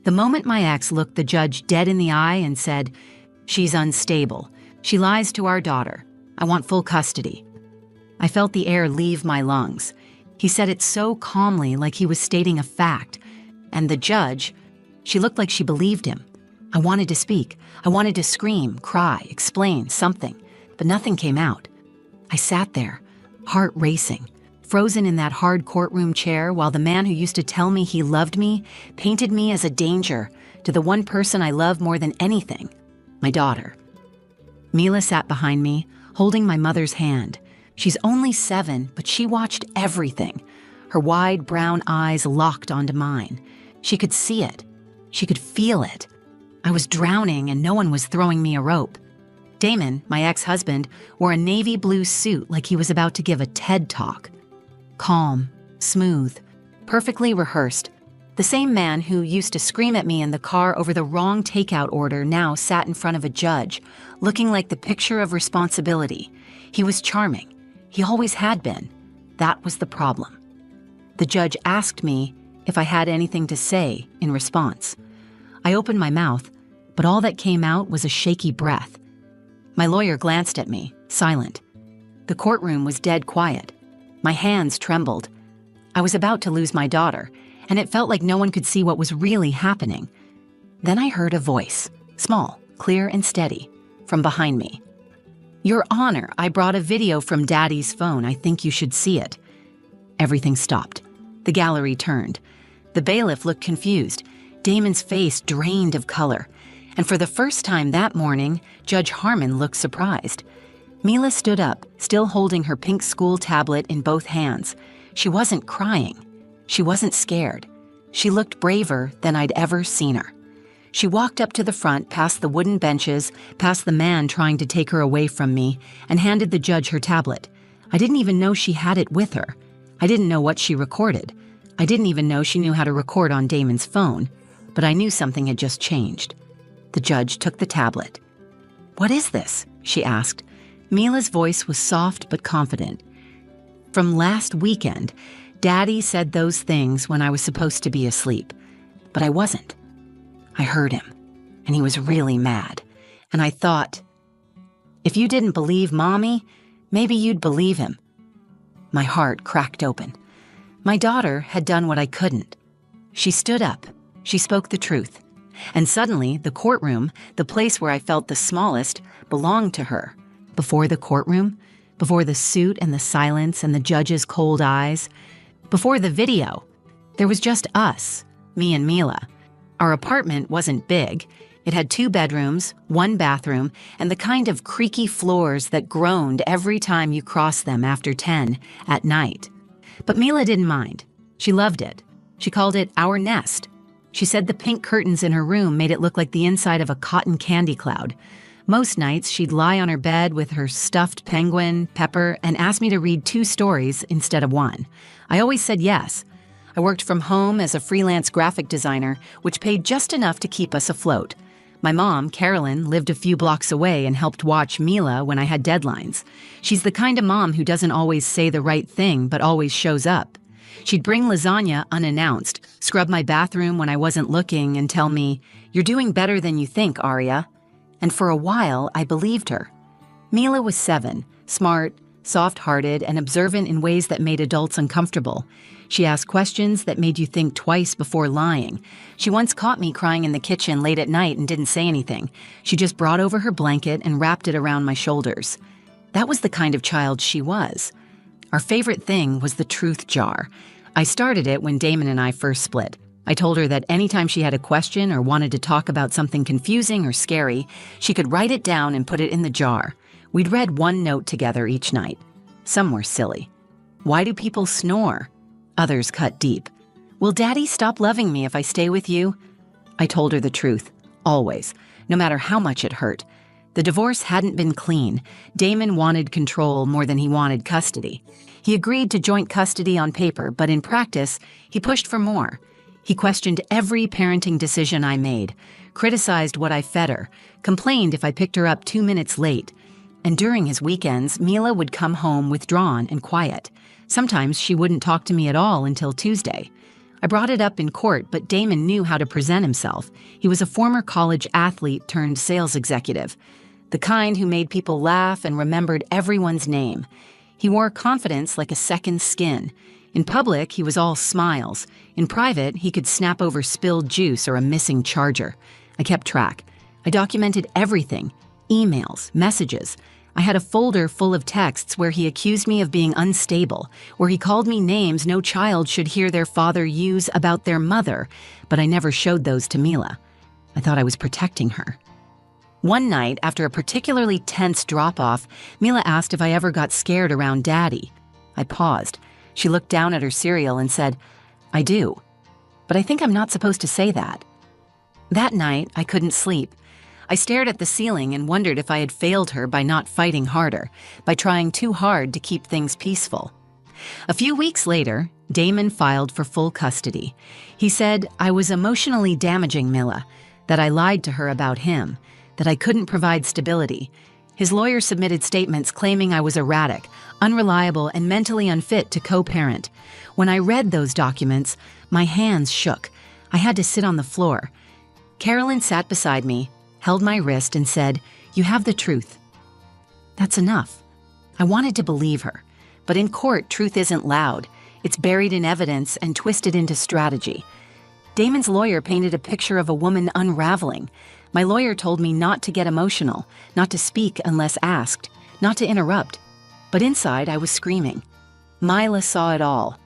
The moment my ex looked the judge dead in the eye and said, "She's unstable. She lies to our daughter. I want full custody." I felt the air leave my lungs. He said it so calmly, like he was stating a fact. And the judge, she looked like she believed him. I wanted to speak. I wanted to scream, cry, explain, something. But nothing came out. I sat there, heart racing, frozen in that hard courtroom chair while the man who used to tell me he loved me painted me as a danger to the one person I love more than anything, my daughter. Mila sat behind me, holding my mother's hand. She's only 7, but she watched everything. Her wide brown eyes locked onto mine. She could see it. She could feel it. I was drowning and no one was throwing me a rope. Damon, my ex-husband, wore a navy blue suit like he was about to give a TED Talk. Calm, smooth, perfectly rehearsed. The same man who used to scream at me in the car over the wrong takeout order now sat in front of a judge, looking like the picture of responsibility. He was charming. He always had been. That was the problem. The judge asked me if I had anything to say in response. I opened my mouth, but all that came out was a shaky breath. My lawyer glanced at me, silent. The courtroom was dead quiet. My hands trembled. I was about to lose my daughter, and it felt like no one could see what was really happening. Then I heard a voice, small, clear and steady, from behind me. "Your Honor, I brought a video from Daddy's phone. I think you should see it." Everything stopped. The gallery turned. The bailiff looked confused. Damon's face drained of color. And for the first time that morning, Judge Harmon looked surprised. Mila stood up, still holding her pink school tablet in both hands. She wasn't crying. She wasn't scared. She looked braver than I'd ever seen her. She walked up to the front, past the wooden benches, past the man trying to take her away from me, and handed the judge her tablet. I didn't even know she had it with her. I didn't know what she recorded. I didn't even know she knew how to record on Damon's phone, but I knew something had just changed. The judge took the tablet. "What is this?" she asked. Mila's voice was soft but confident. "From last weekend, Daddy said those things when I was supposed to be asleep, but I wasn't. I heard him, and he was really mad. And I thought, if you didn't believe Mommy, maybe you'd believe him." My heart cracked open. My daughter had done what I couldn't. She stood up. She spoke the truth. And suddenly, the courtroom, the place where I felt the smallest, belonged to her. Before the courtroom, before the suit and the silence and the judge's cold eyes, before the video, there was just us, me and Mila. Our apartment wasn't big. It had 2 bedrooms, 1 bathroom, and the kind of creaky floors that groaned every time you crossed them after 10 at night. But Mila didn't mind. She loved it. She called it our nest. She said the pink curtains in her room made it look like the inside of a cotton candy cloud. Most nights, she'd lie on her bed with her stuffed penguin, Pepper, and ask me to read 2 stories instead of 1. I always said yes. I worked from home as a freelance graphic designer, which paid just enough to keep us afloat. My mom, Carolyn, lived a few blocks away and helped watch Mila when I had deadlines. She's the kind of mom who doesn't always say the right thing, but always shows up. She'd bring lasagna unannounced, scrub my bathroom when I wasn't looking, and tell me, "You're doing better than you think, Aria." And for a while, I believed her. Mila was 7, smart, soft-hearted, and observant in ways that made adults uncomfortable. She asked questions that made you think twice before lying. She once caught me crying in the kitchen late at night and didn't say anything. She just brought over her blanket and wrapped it around my shoulders. That was the kind of child she was. Our favorite thing was the truth jar. I started it when Damon and I first split. I told her that anytime she had a question or wanted to talk about something confusing or scary, she could write it down and put it in the jar. We'd read 1 note together each night. Some were silly. "Why do people snore?" Others cut deep. "Will Daddy stop loving me if I stay with you?" I told her the truth, always, no matter how much it hurt. The divorce hadn't been clean. Damon wanted control more than he wanted custody. He agreed to joint custody on paper, but in practice, he pushed for more. He questioned every parenting decision I made, criticized what I fed her, complained if I picked her up 2 minutes late. And during his weekends, Mila would come home withdrawn and quiet. Sometimes she wouldn't talk to me at all until Tuesday. I brought it up in court, but Damon knew how to present himself. He was a former college athlete turned sales executive, the kind who made people laugh and remembered everyone's name. He wore confidence like a second skin. In public, he was all smiles. In private, he could snap over spilled juice or a missing charger. I kept track. I documented everything: emails, messages. I had a folder full of texts where he accused me of being unstable, where he called me names no child should hear their father use about their mother, but I never showed those to Mila. I thought I was protecting her. One night, after a particularly tense drop-off, Mila asked if I ever got scared around Daddy. I paused. She looked down at her cereal and said, "I do. But I think I'm not supposed to say that." That night, I couldn't sleep. I stared at the ceiling and wondered if I had failed her by not fighting harder, by trying too hard to keep things peaceful. A few weeks later, Damon filed for full custody. He said I was emotionally damaging Mila, that I lied to her about him, that I couldn't provide stability. His lawyer submitted statements claiming I was erratic, unreliable, and mentally unfit to co-parent. When I read those documents, my hands shook. I had to sit on the floor. Carolyn sat beside me, held my wrist, and said, "You have the truth." That's enough. I wanted to believe her. But in court, truth isn't loud. It's buried in evidence and twisted into strategy. Damon's lawyer painted a picture of a woman unraveling. My lawyer told me not to get emotional, not to speak unless asked, not to interrupt. But inside, I was screaming. Mila saw it all.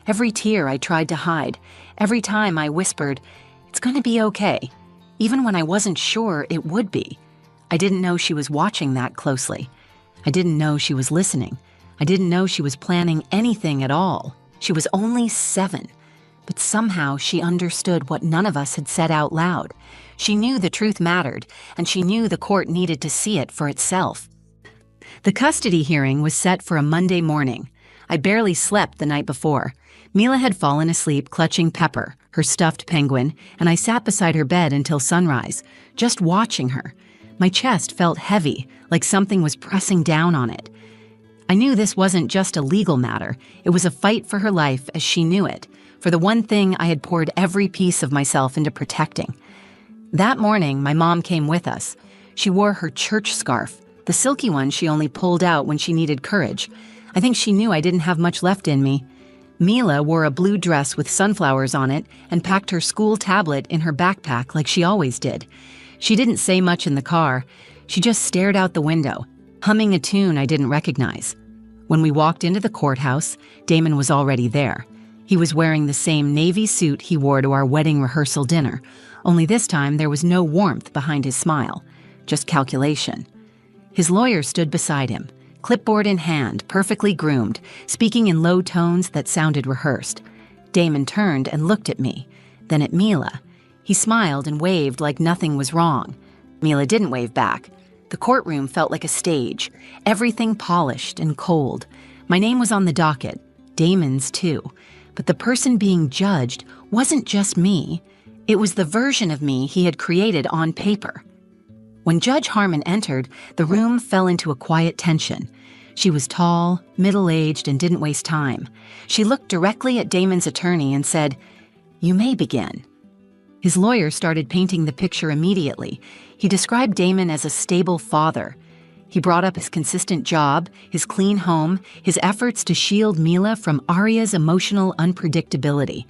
Every tear I tried to hide, every time I whispered, "It's going to be okay," even when I wasn't sure it would be. I didn't know she was watching that closely. I didn't know she was listening. I didn't know she was planning anything at all. She was only 7. But somehow she understood what none of us had said out loud. She knew the truth mattered, and she knew the court needed to see it for itself. The custody hearing was set for a Monday morning. I barely slept the night before. Mila had fallen asleep clutching Pepper, her stuffed penguin, and I sat beside her bed until sunrise, just watching her. My chest felt heavy, like something was pressing down on it. I knew this wasn't just a legal matter. It was a fight for her life as she knew it, for the one thing I had poured every piece of myself into protecting. That morning, my mom came with us. She wore her church scarf, the silky one she only pulled out when she needed courage. I think she knew I didn't have much left in me. Mila wore a blue dress with sunflowers on it and packed her school tablet in her backpack like she always did. She didn't say much in the car. She just stared out the window, humming a tune I didn't recognize. When we walked into the courthouse, Damon was already there. He was wearing the same navy suit he wore to our wedding rehearsal dinner, only this time there was no warmth behind his smile, just calculation. His lawyer stood beside him, clipboard in hand, perfectly groomed, speaking in low tones that sounded rehearsed. Damon turned and looked at me, then at Mila. He smiled and waved like nothing was wrong. Mila didn't wave back. The courtroom felt like a stage, everything polished and cold. My name was on the docket, Damon's too. But the person being judged wasn't just me. It was the version of me he had created on paper. When Judge Harmon entered, the room fell into a quiet tension. She was tall, middle-aged, and didn't waste time. She looked directly at Damon's attorney and said, "You may begin." His lawyer started painting the picture immediately. He described Damon as a stable father. He brought up his consistent job, his clean home, his efforts to shield Mila from Arya's emotional unpredictability.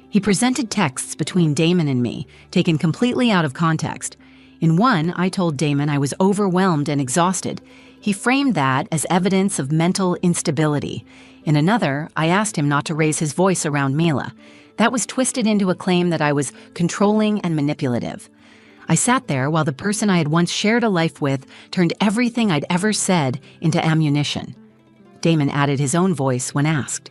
He presented texts between Damon and me, taken completely out of context. In one, I told Damon I was overwhelmed and exhausted. He framed that as evidence of mental instability. In another, I asked him not to raise his voice around Mila. That was twisted into a claim that I was controlling and manipulative. I sat there while the person I had once shared a life with turned everything I'd ever said into ammunition. Damon added his own voice when asked.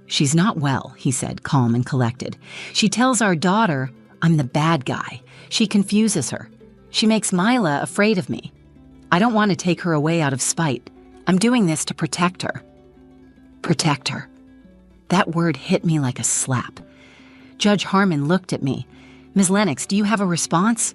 "She's not well," he said, calm and collected. "She tells our daughter I'm the bad guy. She confuses her. She makes Mila afraid of me. I don't want to take her away out of spite. I'm doing this to protect her." Protect her. That word hit me like a slap. Judge Harmon looked at me. "Ms. Lennox, do you have a response?"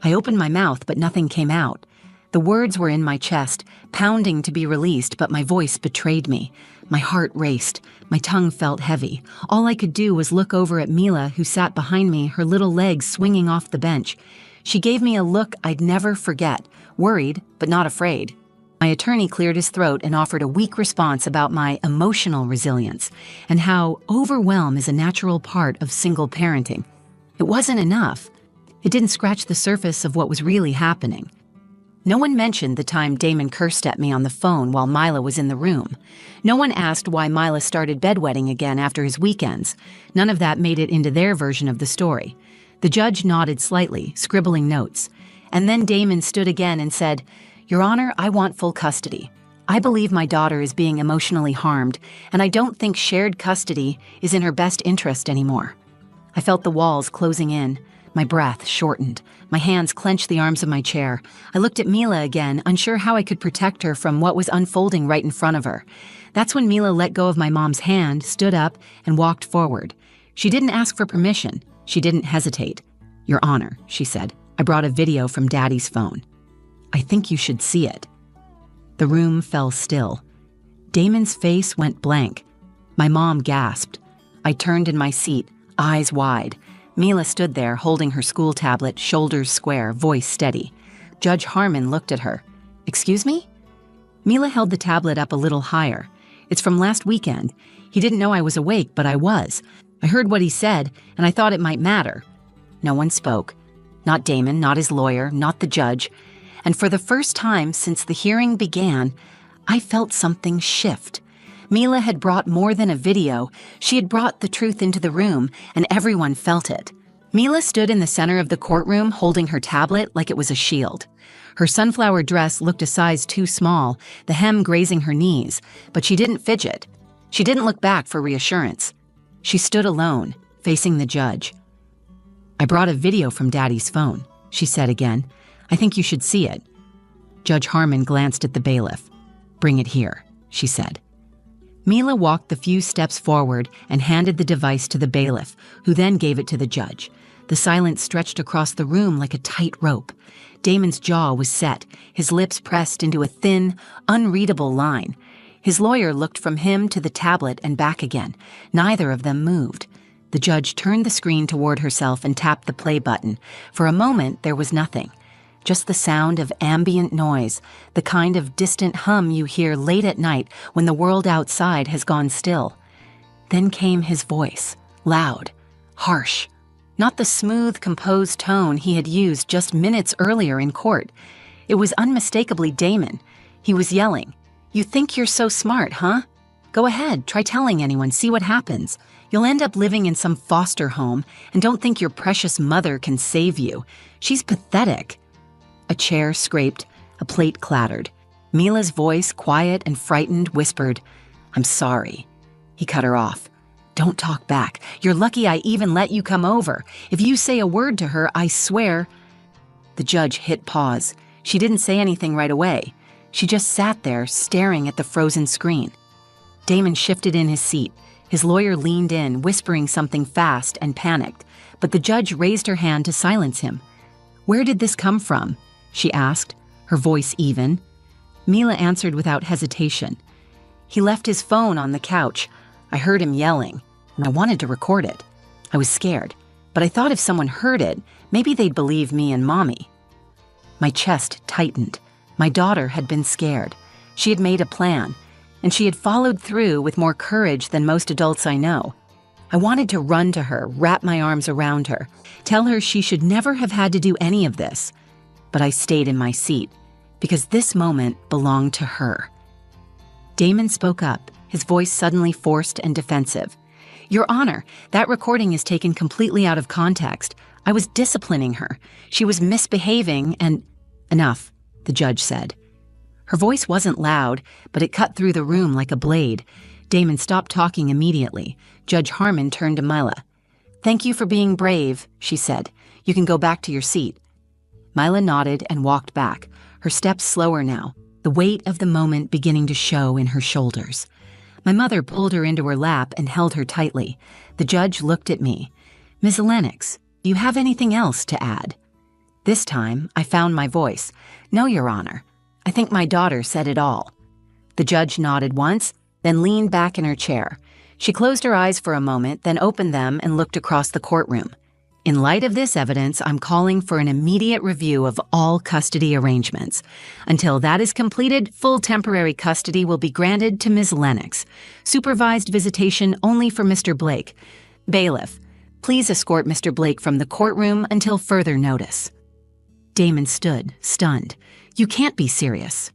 I opened my mouth, but nothing came out. The words were in my chest, pounding to be released, but my voice betrayed me. My heart raced. My tongue felt heavy. All I could do was look over at Mila, who sat behind me, her little legs swinging off the bench. She gave me a look I'd never forget, worried but not afraid. My attorney cleared his throat and offered a weak response about my emotional resilience and how overwhelm is a natural part of single parenting. It wasn't enough. It didn't scratch the surface of what was really happening. No one mentioned the time Damon cursed at me on the phone while Mila was in the room. No one asked why Mila started bedwetting again after his weekends. None of that made it into their version of the story. The judge nodded slightly, scribbling notes. And then Damon stood again and said, "Your Honor, I want full custody. I believe my daughter is being emotionally harmed, and I don't think shared custody is in her best interest anymore." I felt the walls closing in. My breath shortened. My hands clenched the arms of my chair. I looked at Mila again, unsure how I could protect her from what was unfolding right in front of her. That's when Mila let go of my mom's hand, stood up, and walked forward. She didn't ask for permission. She didn't hesitate. "Your Honor," she said, "I brought a video from Daddy's phone. I think you should see it." The room fell still. Damon's face went blank. My mom gasped. I turned in my seat, eyes wide. Mila stood there, holding her school tablet, shoulders square, voice steady. Judge Harmon looked at her. "Excuse me?" Mila held the tablet up a little higher. "It's from last weekend. He didn't know I was awake, but I was. I heard what he said, and I thought it might matter." No one spoke. Not Damon, not his lawyer, not the judge. And for the first time since the hearing began, I felt something shift. Mila had brought more than a video. She had brought the truth into the room, and everyone felt it. Mila stood in the center of the courtroom holding her tablet like it was a shield. Her sunflower dress looked a size too small, the hem grazing her knees, but she didn't fidget. She didn't look back for reassurance. She stood alone, facing the judge. "I brought a video from Daddy's phone," she said again. "I think you should see it." Judge Harmon glanced at the bailiff. "Bring it here," she said. Mila walked the few steps forward and handed the device to the bailiff, who then gave it to the judge. The silence stretched across the room like a tight rope. Damon's jaw was set, his lips pressed into a thin, unreadable line. His lawyer looked from him to the tablet and back again. Neither of them moved. The judge turned the screen toward herself and tapped the play button. For a moment, there was nothing. Just the sound of ambient noise, the kind of distant hum you hear late at night when the world outside has gone still. Then came his voice, loud, harsh. Not the smooth, composed tone he had used just minutes earlier in court. It was unmistakably Damon. He was yelling, "You think you're so smart, huh? Go ahead, try telling anyone, see what happens. You'll end up living in some foster home, and don't think your precious mother can save you. She's pathetic." A chair scraped, a plate clattered. Mila's voice, quiet and frightened, whispered, "I'm sorry." He cut her off. "Don't talk back. You're lucky I even let you come over. If you say a word to her, I swear—" The judge hit pause. She didn't say anything right away. She just sat there, staring at the frozen screen. Damon shifted in his seat. His lawyer leaned in, whispering something fast and panicked, but the judge raised her hand to silence him. "Where did this come from?" she asked, her voice even. Mila answered without hesitation. "He left his phone on the couch. I heard him yelling, and I wanted to record it. I was scared, but I thought if someone heard it, maybe they'd believe me and Mommy." My chest tightened. My daughter had been scared. She had made a plan, and she had followed through with more courage than most adults I know. I wanted to run to her, wrap my arms around her, tell her she should never have had to do any of this. But I stayed in my seat, because this moment belonged to her. Damon spoke up, his voice suddenly forced and defensive. "Your Honor, that recording is taken completely out of context. I was disciplining her. She was misbehaving and—" "Enough," the judge said. Her voice wasn't loud, but it cut through the room like a blade. Damon stopped talking immediately. Judge Harmon turned to Mila. "Thank you for being brave," she said. "You can go back to your seat." Mila nodded and walked back, her steps slower now, the weight of the moment beginning to show in her shoulders. My mother pulled her into her lap and held her tightly. The judge looked at me. "Ms. Lennox, do you have anything else to add?" This time, I found my voice. "No, Your Honor. I think my daughter said it all." The judge nodded once, then leaned back in her chair. She closed her eyes for a moment, then opened them and looked across the courtroom. "In light of this evidence, I'm calling for an immediate review of all custody arrangements. Until that is completed, full temporary custody will be granted to Ms. Lennox. Supervised visitation only for Mr. Blake. Bailiff, please escort Mr. Blake from the courtroom until further notice." Damon stood, stunned. "You can't be serious."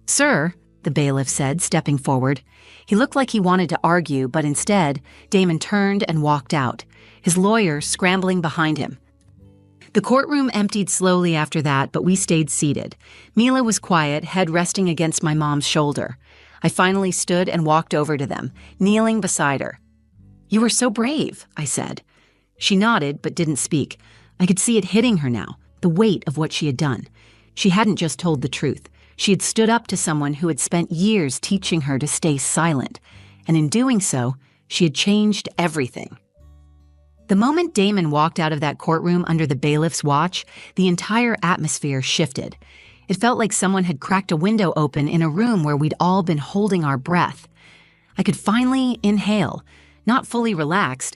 "Sir," the bailiff said, stepping forward. He looked like he wanted to argue, but instead, Damon turned and walked out, his lawyer scrambling behind him. The courtroom emptied slowly after that, but we stayed seated. Mila was quiet, head resting against my mom's shoulder. I finally stood and walked over to them, kneeling beside her. "You were so brave," I said. She nodded, but didn't speak. I could see it hitting her now, the weight of what she had done. She hadn't just told the truth. She had stood up to someone who had spent years teaching her to stay silent, and in doing so, she had changed everything. The moment Damon walked out of that courtroom under the bailiff's watch, the entire atmosphere shifted. It felt like someone had cracked a window open in a room where we'd all been holding our breath. I could finally inhale, not fully relaxed,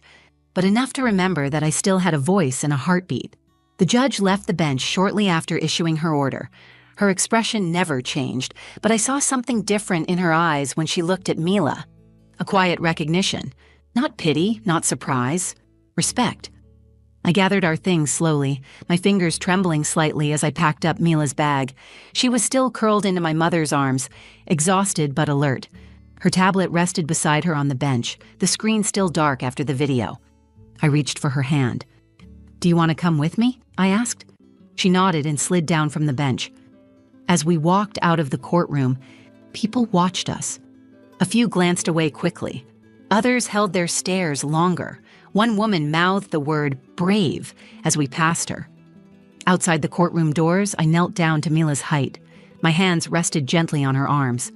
but enough to remember that I still had a voice and a heartbeat. The judge left the bench shortly after issuing her order. Her expression never changed, but I saw something different in her eyes when she looked at Mila. A quiet recognition. Not pity, not surprise. Respect. I gathered our things slowly, my fingers trembling slightly as I packed up Mila's bag. She was still curled into my mother's arms, exhausted but alert. Her tablet rested beside her on the bench, the screen still dark after the video. I reached for her hand. "Do you want to come with me?" I asked. She nodded and slid down from the bench. As we walked out of the courtroom, people watched us. A few glanced away quickly. Others held their stares longer. One woman mouthed the word brave as we passed her. Outside the courtroom doors, I knelt down to Mila's height. My hands rested gently on her arms.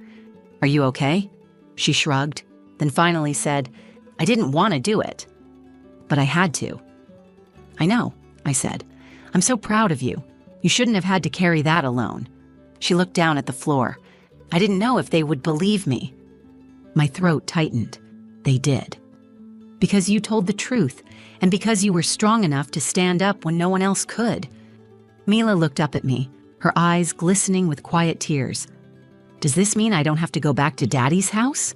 "Are you okay?" She shrugged, then finally said, "I didn't want to do it, but I had to." "I know," I said. "I'm so proud of you. You shouldn't have had to carry that alone." She looked down at the floor. I didn't know if they would believe me. My throat tightened. They did. "Because you told the truth, and because you were strong enough to stand up when no one else could." Mila looked up at me, her eyes glistening with quiet tears. "Does this mean I don't have to go back to Daddy's house?"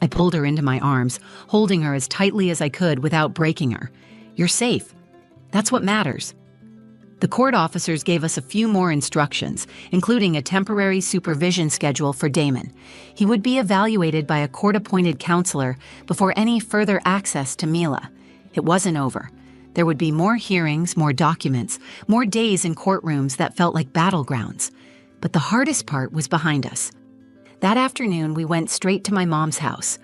I pulled her into my arms, holding her as tightly as I could without breaking her. "You're safe. That's what matters." The court officers gave us a few more instructions, including a temporary supervision schedule for Damon. He would be evaluated by a court-appointed counselor before any further access to Mila. It wasn't over. There would be more hearings, more documents, more days in courtrooms that felt like battlegrounds. But the hardest part was behind us. That afternoon, we went straight to my mom's house.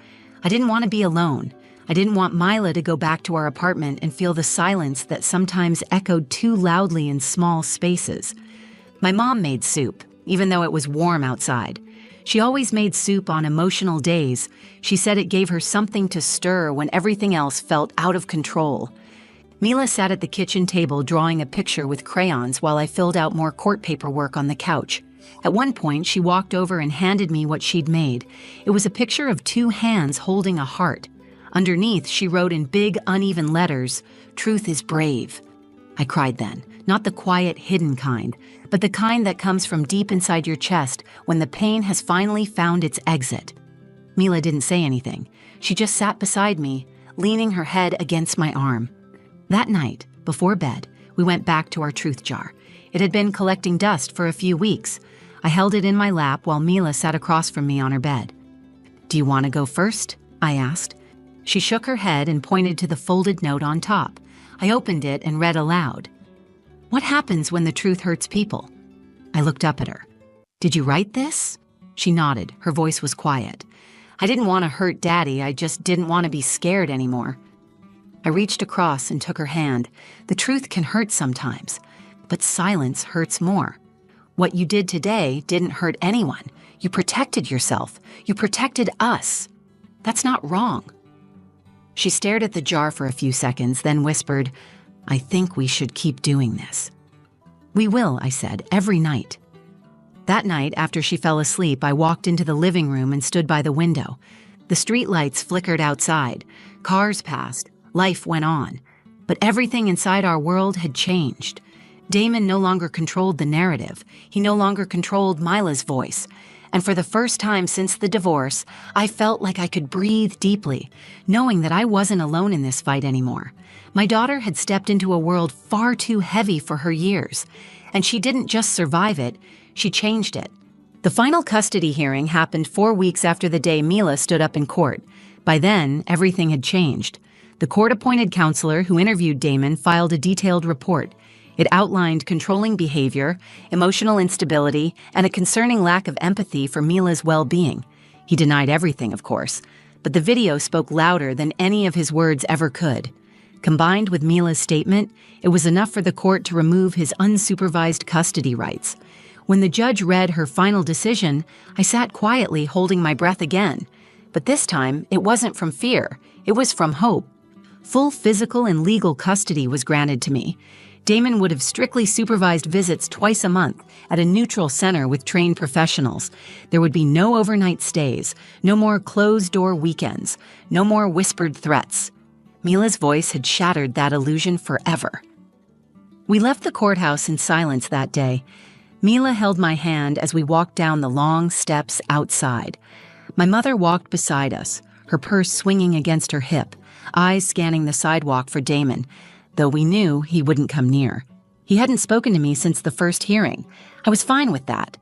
I didn't want to be alone. I didn't want Mila to go back to our apartment and feel the silence that sometimes echoed too loudly in small spaces. My mom made soup, even though it was warm outside. She always made soup on emotional days. She said it gave her something to stir when everything else felt out of control. Mila sat at the kitchen table drawing a picture with crayons while I filled out more court paperwork on the couch. At one point, she walked over and handed me what she'd made. It was a picture of two hands holding a heart. Underneath, she wrote in big, uneven letters, "Truth is brave." I cried then, not the quiet, hidden kind, but the kind that comes from deep inside your chest when the pain has finally found its exit. Mila didn't say anything. She just sat beside me, leaning her head against my arm. That night, before bed, we went back to our truth jar. It had been collecting dust for a few weeks. I held it in my lap while Mila sat across from me on her bed. "Do you want to go first?" I asked. She shook her head and pointed to the folded note on top. I opened it and read aloud. "What happens when the truth hurts people?" I looked up at her. "Did you write this?" She nodded. Her voice was quiet. "I didn't want to hurt Daddy. I just didn't want to be scared anymore." I reached across and took her hand. The truth can hurt sometimes, but silence hurts more. What you did today didn't hurt anyone. You protected yourself. You protected us. That's not wrong. She stared at the jar for a few seconds, then whispered, "I think we should keep doing this." "We will," I said, "every night." That night, after she fell asleep, I walked into the living room and stood by the window. The streetlights flickered outside. Cars passed. Life went on. But everything inside our world had changed. Damon no longer controlled the narrative. He no longer controlled Mila's voice. And for the first time since the divorce, I felt like I could breathe deeply, knowing that I wasn't alone in this fight anymore. My daughter had stepped into a world far too heavy for her years. And she didn't just survive it, she changed it. The final custody hearing happened 4 weeks after the day Mila stood up in court. By then, everything had changed. The court-appointed counselor who interviewed Damon filed a detailed report. It outlined controlling behavior, emotional instability, and a concerning lack of empathy for Mila's well-being. He denied everything, of course, but the video spoke louder than any of his words ever could. Combined with Mila's statement, it was enough for the court to remove his unsupervised custody rights. When the judge read her final decision, I sat quietly holding my breath again. But this time, it wasn't from fear, it was from hope. Full physical and legal custody was granted to me. Damon would have strictly supervised visits twice a month at a neutral center with trained professionals. There would be no overnight stays, no more closed-door weekends, no more whispered threats. Mila's voice had shattered that illusion forever. We left the courthouse in silence that day. Mila held my hand as we walked down the long steps outside. My mother walked beside us, her purse swinging against her hip, eyes scanning the sidewalk for Damon, though we knew he wouldn't come near. He hadn't spoken to me since the first hearing. I was fine with that.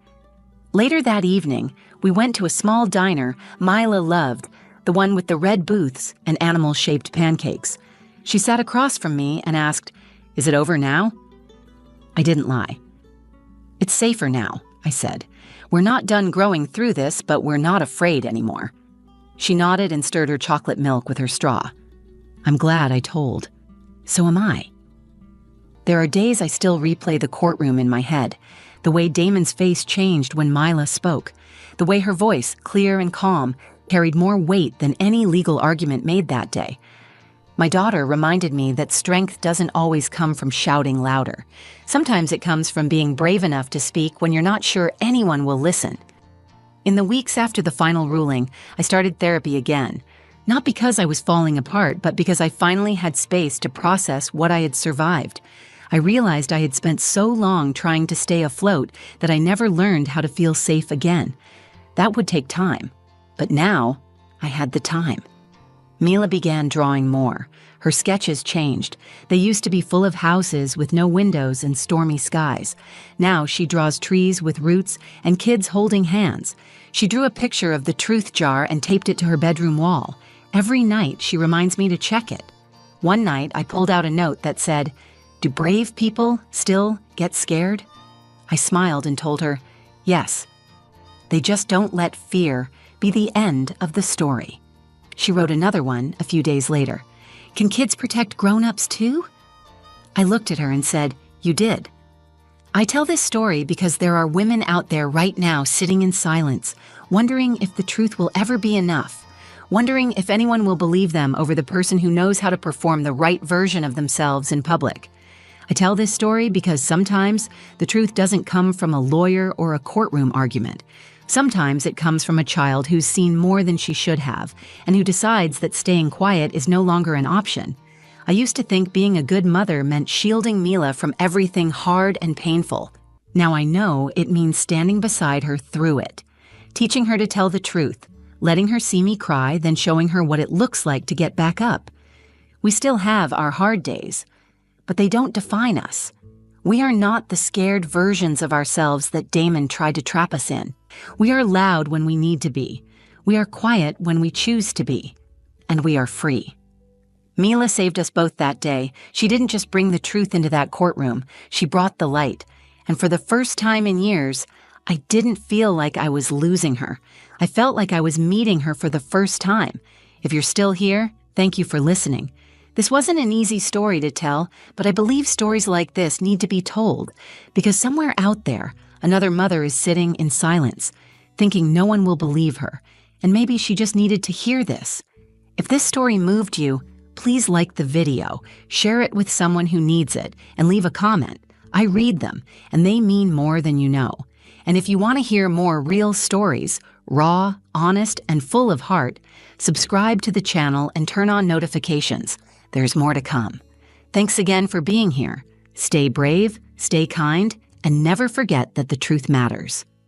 Later that evening, we went to a small diner Mila loved, the one with the red booths and animal-shaped pancakes. She sat across from me and asked, "Is it over now?" I didn't lie. "It's safer now," I said. "We're not done growing through this, but we're not afraid anymore." She nodded and stirred her chocolate milk with her straw. I'm glad I told. So am I. There are days I still replay the courtroom in my head, the way Damon's face changed when Mila spoke, the way her voice, clear and calm, carried more weight than any legal argument made that day. My daughter reminded me that strength doesn't always come from shouting louder. Sometimes it comes from being brave enough to speak when you're not sure anyone will listen. In the weeks after the final ruling, I started therapy again. Not because I was falling apart, but because I finally had space to process what I had survived. I realized I had spent so long trying to stay afloat that I never learned how to feel safe again. That would take time. But now, I had the time. Mila began drawing more. Her sketches changed. They used to be full of houses with no windows and stormy skies. Now she draws trees with roots and kids holding hands. She drew a picture of the truth jar and taped it to her bedroom wall. Every night she reminds me to check it. One night I pulled out a note that said, "Do brave people still get scared?" I smiled and told her, "Yes. They just don't let fear be the end of the story." She wrote another one a few days later. "Can kids protect grown-ups too?" I looked at her and said, "You did." I tell this story because there are women out there right now sitting in silence, wondering if the truth will ever be enough, wondering if anyone will believe them over the person who knows how to perform the right version of themselves in public. I tell this story because sometimes the truth doesn't come from a lawyer or a courtroom argument. Sometimes it comes from a child who's seen more than she should have, and who decides that staying quiet is no longer an option. I used to think being a good mother meant shielding Mila from everything hard and painful. Now I know it means standing beside her through it, teaching her to tell the truth, letting her see me cry, then showing her what it looks like to get back up. We still have our hard days, but they don't define us. We are not the scared versions of ourselves that Damon tried to trap us in. We are loud when we need to be. We are quiet when we choose to be. And we are free. Mila saved us both that day. She didn't just bring the truth into that courtroom. She brought the light. And for the first time in years, I didn't feel like I was losing her. I felt like I was meeting her for the first time. If you're still here, thank you for listening. This wasn't an easy story to tell, but I believe stories like this need to be told, because somewhere out there, another mother is sitting in silence, thinking no one will believe her, and maybe she just needed to hear this. If this story moved you, please like the video, share it with someone who needs it, and leave a comment. I read them, and they mean more than you know. And if you want to hear more real stories, raw, honest, and full of heart, subscribe to the channel and turn on notifications. There's more to come. Thanks again for being here. Stay brave, stay kind, and never forget that the truth matters.